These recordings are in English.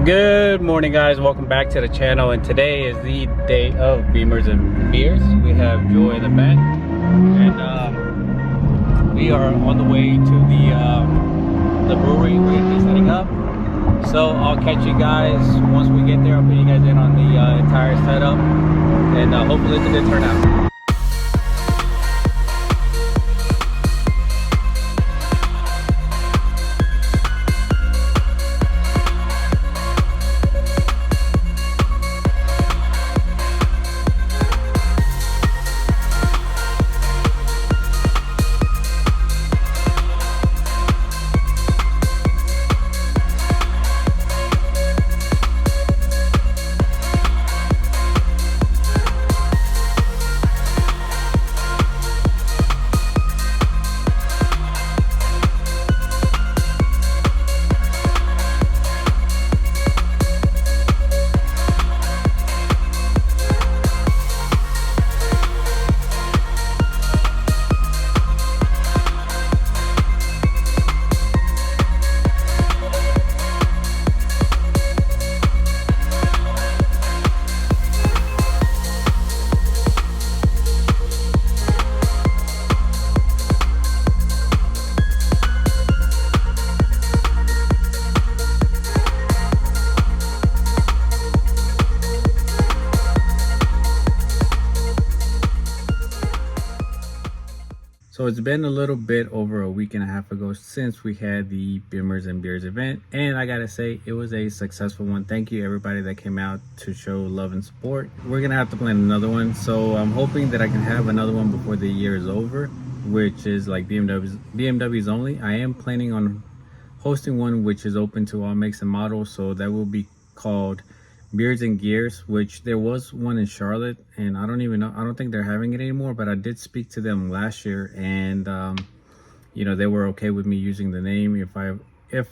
Good morning, guys. Welcome back to the channel, and today is the day of Bimmers and Beers. We have Joy in the back, and we are on the way to the brewery. We're gonna be setting up, so I'll catch you guys once we get there. I'll put you guys in on the entire setup, and hopefully it's a good turnout. So it's been a little bit over a week and a half ago since we had the Bimmers and Beers event, and I gotta say it was a successful one. Thank you everybody that came out to show love and support. We're gonna have to plan another one, so I'm hoping that I can have another one before the year is over, which is like BMWs only. I am planning on hosting one which is open to all makes and models, so that will be called Beards and Gears, which there was one in Charlotte, and I don't think they're having it anymore, but I did speak to them last year, and you know, they were okay with me using the name if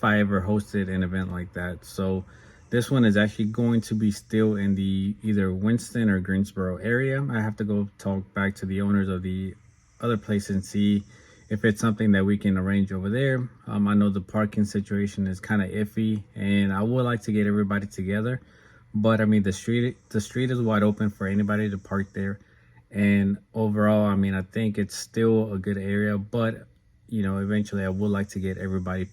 I ever hosted an event like that. So this one is actually going to be still in the either Winston or Greensboro area. I have to go talk back to the owners of the other place and see if it's something that we can arrange over there. I know the parking situation is kind of iffy, and I would like to get everybody together. But I mean, the street is wide open for anybody to park there. And overall, I mean, I think it's still a good area, but you know, eventually I would like to get everybody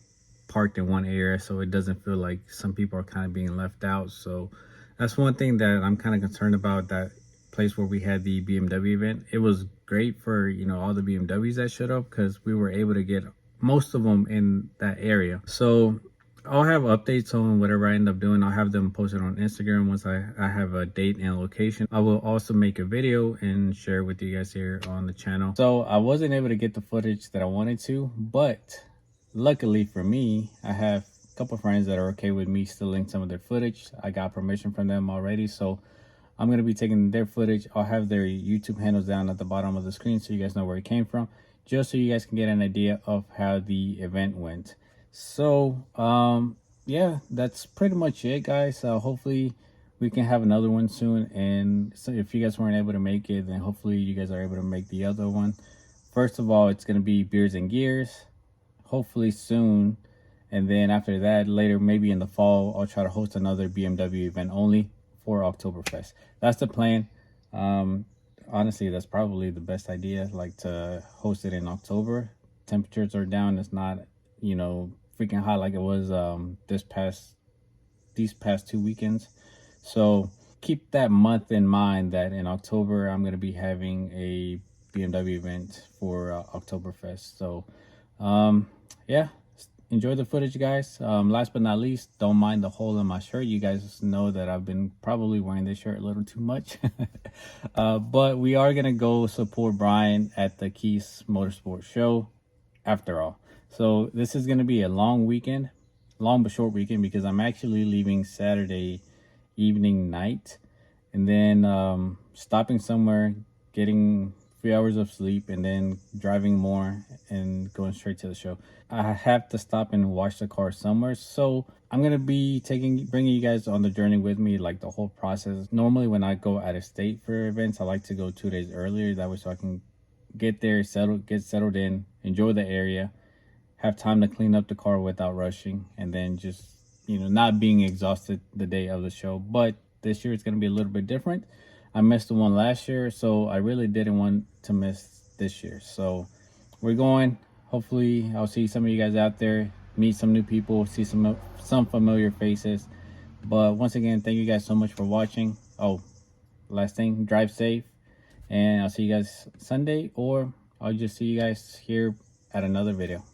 parked in one area so it doesn't feel like some people are kind of being left out. So that's one thing that I'm kind of concerned about, that place where we had the BMW event. It was great for, you know, all the BMWs that showed up, because we were able to get most of them in that area. So I'll have updates on whatever I end up doing. I'll have them posted on Instagram once I have a date and location. I will also make a video and share it with you guys here on the channel. So I wasn't able to get the footage that I wanted to, but luckily for me, I have a couple friends that are okay with me stealing some of their footage. I got permission from them already, so I'm going to be taking their footage. I'll have their YouTube handles down at the bottom of the screen so you guys know where it came from, just so you guys can get an idea of how the event went. So yeah, that's pretty much it, guys. Hopefully we can have another one soon, and so if you guys weren't able to make it, then hopefully you guys are able to make the other one. First of all, it's going to be Beers and Gears, hopefully soon, and then after that, later, maybe in the fall, I'll try to host another BMW event only for Oktoberfest. That's the plan. Honestly, that's probably the best idea, like to host it in October. Temperatures are down. It's not, you know, freaking hot like it was these past 2 weekends. So keep that month in mind, that in October I'm going to be having a BMW event for Oktoberfest. So yeah, enjoy the footage, guys. Last but not least, don't mind the hole in my shirt. You guys know that I've been probably wearing this shirt a little too much. But we are going to go support Brian at the Keys Motorsport show after all. So this is going to be a long but short weekend, because I'm actually leaving Saturday evening night, and then stopping somewhere, getting 3 hours of sleep, and then driving more and going straight to the show. I have to stop and wash the car somewhere, so I'm going to be bringing you guys on the journey with me, like the whole process. Normally when I go out of state for events, I like to go 2 days earlier, that way so I can get there, get settled in, enjoy the area, have time to clean up the car without rushing, and then just not being exhausted the day of the show. But this year it's going to be a little bit different. I missed the one last year, so I really didn't want to miss this year. So we're going. Hopefully I'll see some of you guys out there, meet some new people, see some familiar faces. But once again, thank you guys so much for watching. Oh, last thing, drive safe, and I'll see you guys Sunday, or I'll just see you guys here at another video.